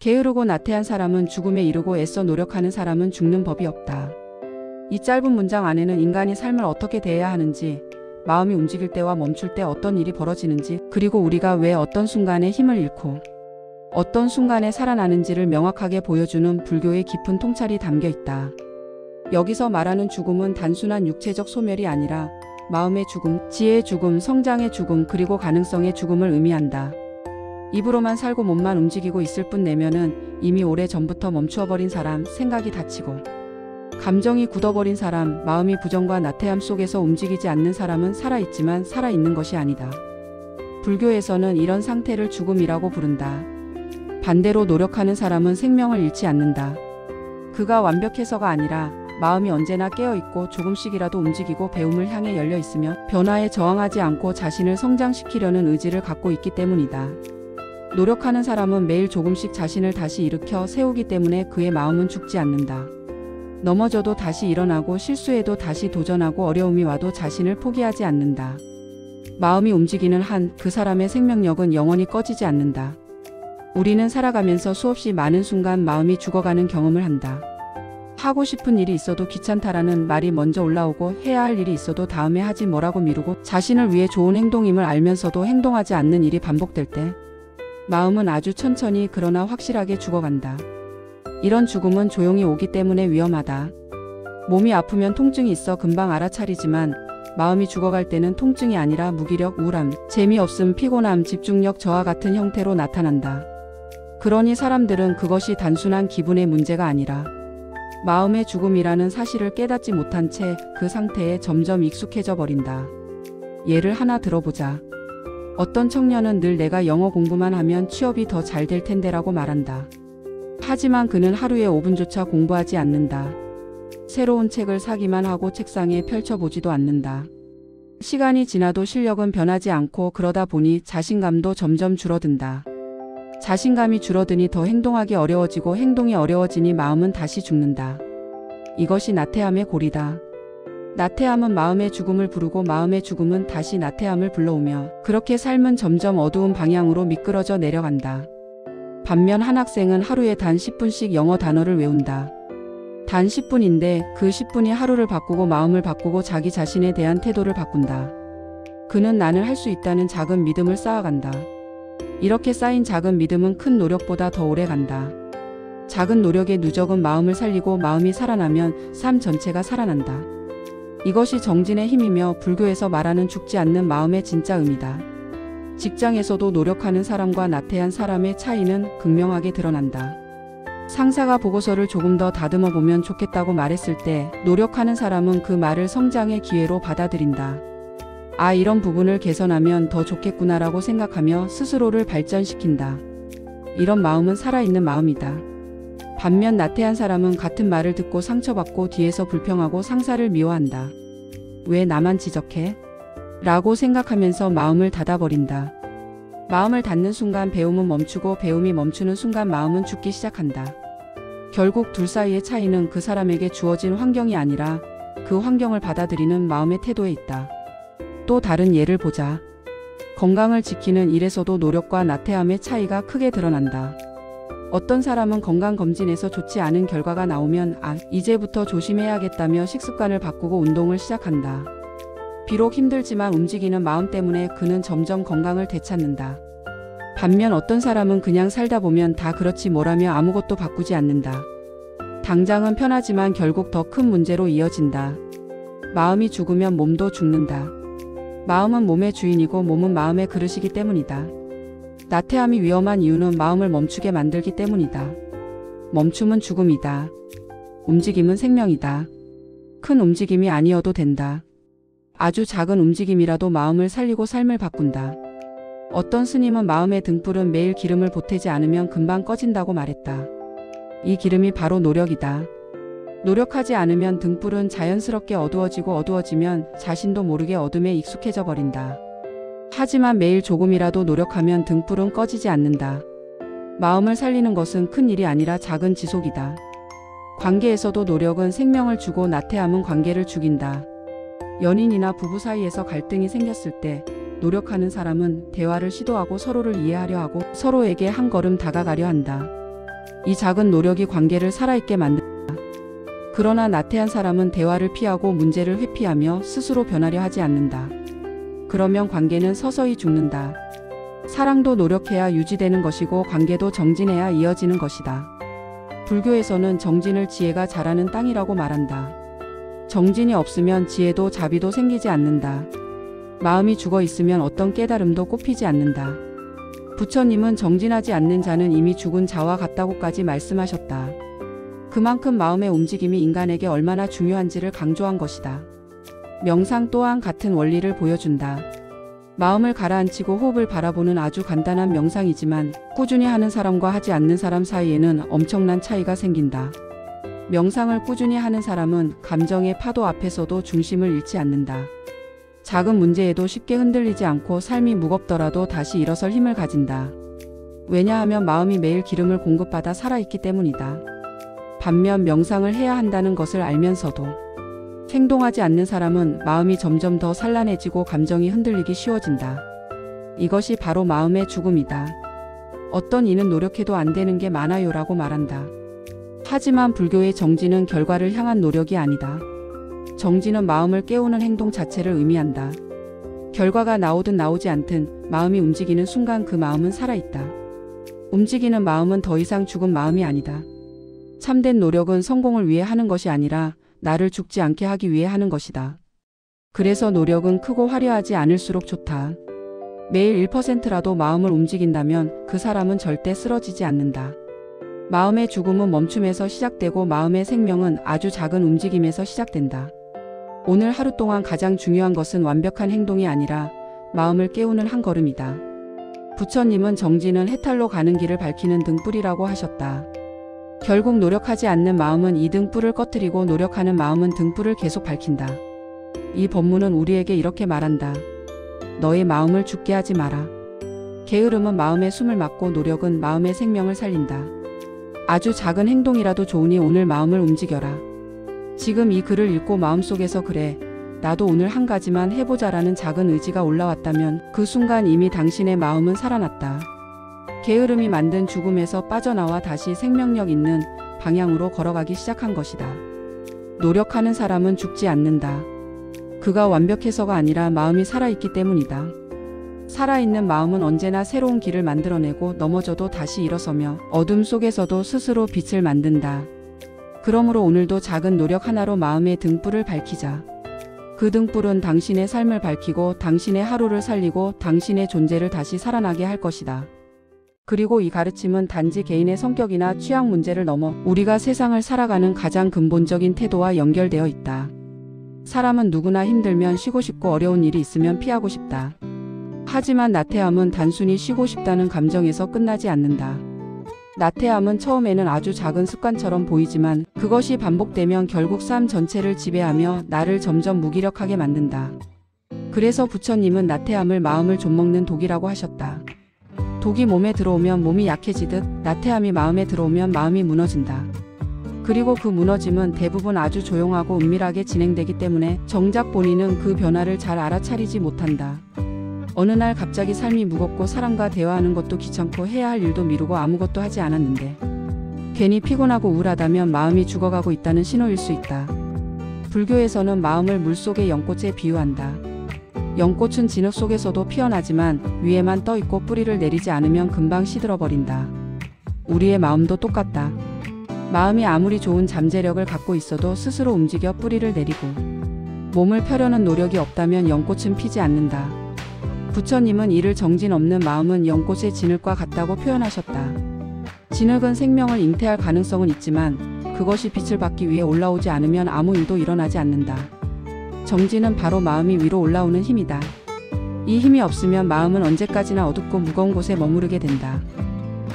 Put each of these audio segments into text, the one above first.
게으르고 나태한 사람은 죽음에 이르고 애써 노력하는 사람은 죽는 법이 없다. 이 짧은 문장 안에는 인간이 삶을 어떻게 대해야 하는지, 마음이 움직일 때와 멈출 때 어떤 일이 벌어지는지, 그리고 우리가 왜 어떤 순간에 힘을 잃고 어떤 순간에 살아나는지를 명확하게 보여주는 불교의 깊은 통찰이 담겨 있다. 여기서 말하는 죽음은 단순한 육체적 소멸이 아니라 마음의 죽음, 지혜의 죽음, 성장의 죽음, 그리고 가능성의 죽음을 의미한다. 입으로만 살고 몸만 움직이고 있을 뿐 내면은 이미 오래 전부터 멈추어버린 사람, 생각이 닫히고 감정이 굳어버린 사람, 마음이 부정과 나태함 속에서 움직이지 않는 사람은 살아있지만 살아있는 것이 아니다. 불교에서는 이런 상태를 죽음이라고 부른다. 반대로 노력하는 사람은 생명을 잃지 않는다. 그가 완벽해서가 아니라 마음이 언제나 깨어있고 조금씩이라도 움직이고 배움을 향해 열려있으며 변화에 저항하지 않고 자신을 성장시키려는 의지를 갖고 있기 때문이다. 노력하는 사람은 매일 조금씩 자신을 다시 일으켜 세우기 때문에 그의 마음은 죽지 않는다. 넘어져도 다시 일어나고 실수해도 다시 도전하고 어려움이 와도 자신을 포기하지 않는다. 마음이 움직이는 한 그 사람의 생명력은 영원히 꺼지지 않는다. 우리는 살아가면서 수없이 많은 순간 마음이 죽어가는 경험을 한다. 하고 싶은 일이 있어도 귀찮다라는 말이 먼저 올라오고 해야 할 일이 있어도 다음에 하지 뭐라고 미루고 자신을 위해 좋은 행동임을 알면서도 행동하지 않는 일이 반복될 때 마음은 아주 천천히 그러나 확실하게 죽어간다. 이런 죽음은 조용히 오기 때문에 위험하다. 몸이 아프면 통증이 있어 금방 알아차리지만 마음이 죽어갈 때는 통증이 아니라 무기력, 우울함, 재미없음, 피곤함, 집중력 저하 같은 형태로 나타난다. 그러니 사람들은 그것이 단순한 기분의 문제가 아니라 마음의 죽음이라는 사실을 깨닫지 못한 채 그 상태에 점점 익숙해져 버린다. 예를 하나 들어보자. 어떤 청년은 늘 내가 영어 공부만 하면 취업이 더 잘 될 텐데라고 말한다. 하지만 그는 하루에 5분조차 공부하지 않는다. 새로운 책을 사기만 하고 책상에 펼쳐보지도 않는다. 시간이 지나도 실력은 변하지 않고 그러다 보니 자신감도 점점 줄어든다. 자신감이 줄어드니 더 행동하기 어려워지고 행동이 어려워지니 마음은 다시 죽는다. 이것이 나태함의 고리다. 나태함은 마음의 죽음을 부르고 마음의 죽음은 다시 나태함을 불러오며 그렇게 삶은 점점 어두운 방향으로 미끄러져 내려간다. 반면 한 학생은 하루에 단 10분씩 영어 단어를 외운다. 단 10분인데 그 10분이 하루를 바꾸고 마음을 바꾸고 자기 자신에 대한 태도를 바꾼다. 그는 나는 할 수 있다는 작은 믿음을 쌓아간다. 이렇게 쌓인 작은 믿음은 큰 노력보다 더 오래 간다. 작은 노력의 누적은 마음을 살리고 마음이 살아나면 삶 전체가 살아난다. 이것이 정진의 힘이며 불교에서 말하는 죽지 않는 마음의 진짜 의미다. 직장에서도 노력하는 사람과 나태한 사람의 차이는 극명하게 드러난다. 상사가 보고서를 조금 더 다듬어 보면 좋겠다고 말했을 때 노력하는 사람은 그 말을 성장의 기회로 받아들인다. 아, 이런 부분을 개선하면 더 좋겠구나라고 생각하며 스스로를 발전시킨다. 이런 마음은 살아있는 마음이다. 반면 나태한 사람은 같은 말을 듣고 상처받고 뒤에서 불평하고 상사를 미워한다. 왜 나만 지적해? 라고 생각하면서 마음을 닫아버린다. 마음을 닫는 순간 배움은 멈추고 배움이 멈추는 순간 마음은 죽기 시작한다. 결국 둘 사이의 차이는 그 사람에게 주어진 환경이 아니라 그 환경을 받아들이는 마음의 태도에 있다. 또 다른 예를 보자. 건강을 지키는 일에서도 노력과 나태함의 차이가 크게 드러난다. 어떤 사람은 건강검진에서 좋지 않은 결과가 나오면 이제부터 조심해야겠다며 식습관을 바꾸고 운동을 시작한다. 비록 힘들지만 움직이는 마음 때문에 그는 점점 건강을 되찾는다. 반면 어떤 사람은 그냥 살다 보면 다 그렇지 뭐라며 아무것도 바꾸지 않는다. 당장은 편하지만 결국 더 큰 문제로 이어진다. 마음이 죽으면 몸도 죽는다. 마음은 몸의 주인이고 몸은 마음의 그릇이기 때문이다. 나태함이 위험한 이유는 마음을 멈추게 만들기 때문이다. 멈춤은 죽음이다. 움직임은 생명이다. 큰 움직임이 아니어도 된다. 아주 작은 움직임이라도 마음을 살리고 삶을 바꾼다. 어떤 스님은 마음의 등불은 매일 기름을 보태지 않으면 금방 꺼진다고 말했다. 이 기름이 바로 노력이다. 노력하지 않으면 등불은 자연스럽게 어두워지고 어두워지면 자신도 모르게 어둠에 익숙해져 버린다. 하지만 매일 조금이라도 노력하면 등불은 꺼지지 않는다. 마음을 살리는 것은 큰 일이 아니라 작은 지속이다. 관계에서도 노력은 생명을 주고 나태함은 관계를 죽인다. 연인이나 부부 사이에서 갈등이 생겼을 때 노력하는 사람은 대화를 시도하고 서로를 이해하려 하고 서로에게 한 걸음 다가가려 한다. 이 작은 노력이 관계를 살아있게 만든다. 그러나 나태한 사람은 대화를 피하고 문제를 회피하며 스스로 변하려 하지 않는다. 그러면 관계는 서서히 죽는다. 사랑도 노력해야 유지되는 것이고 관계도 정진해야 이어지는 것이다. 불교에서는 정진을 지혜가 자라는 땅이라고 말한다. 정진이 없으면 지혜도 자비도 생기지 않는다. 마음이 죽어 있으면 어떤 깨달음도 꽃피지 않는다. 부처님은 정진하지 않는 자는 이미 죽은 자와 같다고까지 말씀하셨다. 그만큼 마음의 움직임이 인간에게 얼마나 중요한지를 강조한 것이다. 명상 또한 같은 원리를 보여준다. 마음을 가라앉히고 호흡을 바라보는 아주 간단한 명상이지만 꾸준히 하는 사람과 하지 않는 사람 사이에는 엄청난 차이가 생긴다. 명상을 꾸준히 하는 사람은 감정의 파도 앞에서도 중심을 잃지 않는다. 작은 문제에도 쉽게 흔들리지 않고 삶이 무겁더라도 다시 일어설 힘을 가진다. 왜냐하면 마음이 매일 기름을 공급받아 살아있기 때문이다. 반면 명상을 해야 한다는 것을 알면서도 행동하지 않는 사람은 마음이 점점 더 산란해지고 감정이 흔들리기 쉬워진다. 이것이 바로 마음의 죽음이다. 어떤 이는 노력해도 안 되는 게 많아요라고 말한다. 하지만 불교의 정진은 결과를 향한 노력이 아니다. 정진은 마음을 깨우는 행동 자체를 의미한다. 결과가 나오든 나오지 않든 마음이 움직이는 순간 그 마음은 살아있다. 움직이는 마음은 더 이상 죽은 마음이 아니다. 참된 노력은 성공을 위해 하는 것이 아니라 나를 죽지 않게 하기 위해 하는 것이다. 그래서 노력은 크고 화려하지 않을수록 좋다. 매일 1%라도 마음을 움직인다면 그 사람은 절대 쓰러지지 않는다. 마음의 죽음은 멈춤에서 시작되고 마음의 생명은 아주 작은 움직임에서 시작된다. 오늘 하루 동안 가장 중요한 것은 완벽한 행동이 아니라 마음을 깨우는 한 걸음이다. 부처님은 정진은 해탈로 가는 길을 밝히는 등불이라고 하셨다. 결국 노력하지 않는 마음은 이 등불을 꺼뜨리고 노력하는 마음은 등불을 계속 밝힌다. 이 법문은 우리에게 이렇게 말한다. 너의 마음을 죽게 하지 마라. 게으름은 마음의 숨을 막고 노력은 마음의 생명을 살린다. 아주 작은 행동이라도 좋으니 오늘 마음을 움직여라. 지금 이 글을 읽고 마음속에서 그래, 나도 오늘 한 가지만 해보자라는 작은 의지가 올라왔다면 그 순간 이미 당신의 마음은 살아났다. 게으름이 만든 죽음에서 빠져나와 다시 생명력 있는 방향으로 걸어가기 시작한 것이다. 노력하는 사람은 죽지 않는다. 그가 완벽해서가 아니라 마음이 살아있기 때문이다. 살아있는 마음은 언제나 새로운 길을 만들어내고 넘어져도 다시 일어서며 어둠 속에서도 스스로 빛을 만든다. 그러므로 오늘도 작은 노력 하나로 마음의 등불을 밝히자. 그 등불은 당신의 삶을 밝히고 당신의 하루를 살리고 당신의 존재를 다시 살아나게 할 것이다. 그리고 이 가르침은 단지 개인의 성격이나 취향 문제를 넘어 우리가 세상을 살아가는 가장 근본적인 태도와 연결되어 있다. 사람은 누구나 힘들면 쉬고 싶고 어려운 일이 있으면 피하고 싶다. 하지만 나태함은 단순히 쉬고 싶다는 감정에서 끝나지 않는다. 나태함은 처음에는 아주 작은 습관처럼 보이지만 그것이 반복되면 결국 삶 전체를 지배하며 나를 점점 무기력하게 만든다. 그래서 부처님은 나태함을 마음을 좀먹는 독이라고 하셨다. 독이 몸에 들어오면 몸이 약해지듯 나태함이 마음에 들어오면 마음이 무너진다. 그리고 그 무너짐은 대부분 아주 조용하고 은밀하게 진행되기 때문에 정작 본인은 그 변화를 잘 알아차리지 못한다. 어느 날 갑자기 삶이 무겁고 사람과 대화하는 것도 귀찮고 해야 할 일도 미루고 아무것도 하지 않았는데 괜히 피곤하고 우울하다면 마음이 죽어가고 있다는 신호일 수 있다. 불교에서는 마음을 물속의 연꽃에 비유한다. 연꽃은 진흙 속에서도 피어나지만 위에만 떠있고 뿌리를 내리지 않으면 금방 시들어버린다. 우리의 마음도 똑같다. 마음이 아무리 좋은 잠재력을 갖고 있어도 스스로 움직여 뿌리를 내리고 몸을 펴려는 노력이 없다면 연꽃은 피지 않는다. 부처님은 이를 정진 없는 마음은 연꽃의 진흙과 같다고 표현하셨다. 진흙은 생명을 잉태할 가능성은 있지만 그것이 빛을 받기 위해 올라오지 않으면 아무 일도 일어나지 않는다. 정진은 바로 마음이 위로 올라오는 힘이다. 이 힘이 없으면 마음은 언제까지나 어둡고 무거운 곳에 머무르게 된다.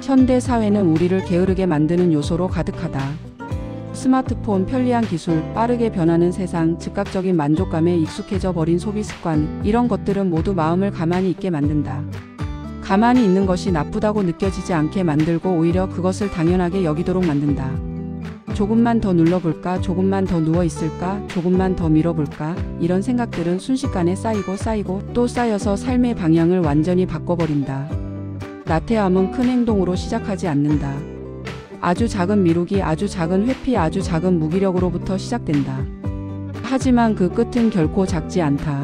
현대 사회는 우리를 게으르게 만드는 요소로 가득하다. 스마트폰, 편리한 기술, 빠르게 변하는 세상, 즉각적인 만족감에 익숙해져 버린 소비 습관, 이런 것들은 모두 마음을 가만히 있게 만든다. 가만히 있는 것이 나쁘다고 느껴지지 않게 만들고 오히려 그것을 당연하게 여기도록 만든다. 조금만 더 눌러볼까, 조금만 더 누워있을까, 조금만 더 밀어볼까, 이런 생각들은 순식간에 쌓이고 또 쌓여서 삶의 방향을 완전히 바꿔버린다. 나태함은 큰 행동으로 시작하지 않는다. 아주 작은 미루기, 아주 작은 회피, 아주 작은 무기력으로부터 시작된다. 하지만 그 끝은 결코 작지 않다.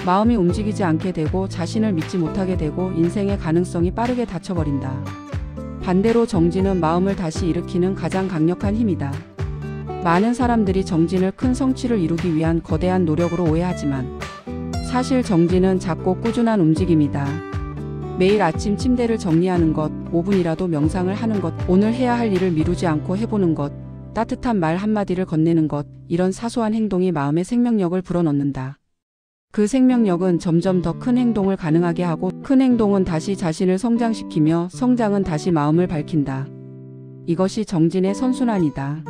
마음이 움직이지 않게 되고 자신을 믿지 못하게 되고 인생의 가능성이 빠르게 닫혀버린다. 반대로 정진은 마음을 다시 일으키는 가장 강력한 힘이다. 많은 사람들이 정진을 큰 성취를 이루기 위한 거대한 노력으로 오해하지만 사실 정진은 작고 꾸준한 움직임이다. 매일 아침 침대를 정리하는 것, 5분이라도 명상을 하는 것, 오늘 해야 할 일을 미루지 않고 해보는 것, 따뜻한 말 한마디를 건네는 것, 이런 사소한 행동이 마음의 생명력을 불어넣는다. 그 생명력은 점점 더 큰 행동을 가능하게 하고 큰 행동은 다시 자신을 성장시키며 성장은 다시 마음을 밝힌다. 이것이 정진의 선순환이다.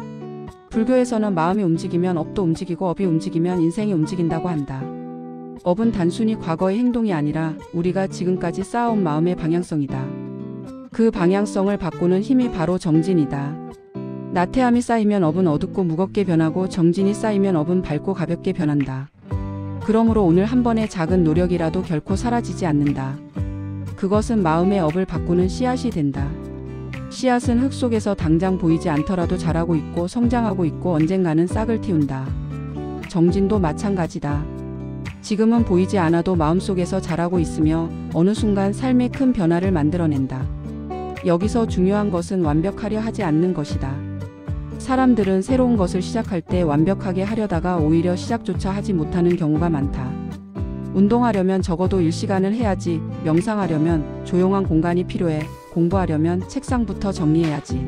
불교에서는 마음이 움직이면 업도 움직이고 업이 움직이면 인생이 움직인다고 한다. 업은 단순히 과거의 행동이 아니라 우리가 지금까지 쌓아온 마음의 방향성이다. 그 방향성을 바꾸는 힘이 바로 정진이다. 나태함이 쌓이면 업은 어둡고 무겁게 변하고 정진이 쌓이면 업은 밝고 가볍게 변한다. 그러므로 오늘 한 번의 작은 노력이라도 결코 사라지지 않는다. 그것은 마음의 업을 바꾸는 씨앗이 된다. 씨앗은 흙 속에서 당장 보이지 않더라도 자라고 있고 성장하고 있고 언젠가는 싹을 틔운다. 정진도 마찬가지다. 지금은 보이지 않아도 마음속에서 자라고 있으며 어느 순간 삶의 큰 변화를 만들어낸다. 여기서 중요한 것은 완벽하려 하지 않는 것이다. 사람들은 새로운 것을 시작할 때 완벽하게 하려다가 오히려 시작조차 하지 못하는 경우가 많다. 운동하려면 적어도 1시간은 해야지, 명상하려면 조용한 공간이 필요해, 공부하려면 책상부터 정리해야지.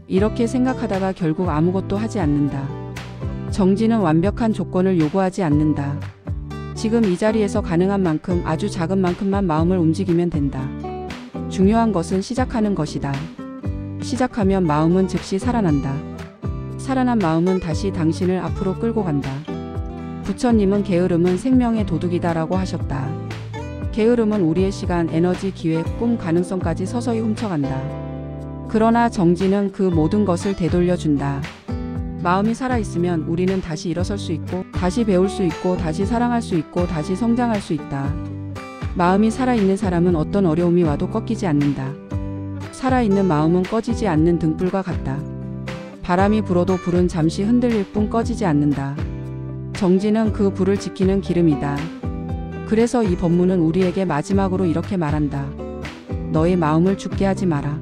이렇게 생각하다가 결국 아무것도 하지 않는다. 정진은 완벽한 조건을 요구하지 않는다. 지금 이 자리에서 가능한 만큼 아주 작은 만큼만 마음을 움직이면 된다. 중요한 것은 시작하는 것이다. 시작하면 마음은 즉시 살아난다. 살아난 마음은 다시 당신을 앞으로 끌고 간다. 부처님은 게으름은 생명의 도둑이다라고 하셨다. 게으름은 우리의 시간, 에너지, 기회, 꿈, 가능성까지 서서히 훔쳐간다. 그러나 정진은 그 모든 것을 되돌려준다. 마음이 살아있으면 우리는 다시 일어설 수 있고, 다시 배울 수 있고, 다시 사랑할 수 있고, 다시 성장할 수 있다. 마음이 살아있는 사람은 어떤 어려움이 와도 꺾이지 않는다. 살아있는 마음은 꺼지지 않는 등불과 같다. 바람이 불어도 불은 잠시 흔들릴 뿐 꺼지지 않는다. 정진은 그 불을 지키는 기름이다. 그래서 이 법문은 우리에게 마지막으로 이렇게 말한다. 너의 마음을 죽게 하지 마라.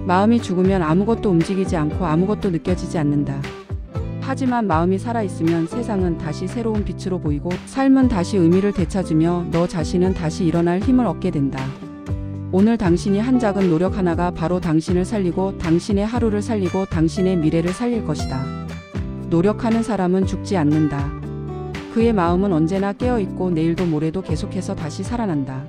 마음이 죽으면 아무것도 움직이지 않고 아무것도 느껴지지 않는다. 하지만 마음이 살아있으면 세상은 다시 새로운 빛으로 보이고 삶은 다시 의미를 되찾으며 너 자신은 다시 일어날 힘을 얻게 된다. 오늘 당신이 한 작은 노력 하나가 바로 당신을 살리고 당신의 하루를 살리고 당신의 미래를 살릴 것이다. 노력하는 사람은 죽지 않는다. 그의 마음은 언제나 깨어있고 내일도 모레도 계속해서 다시 살아난다.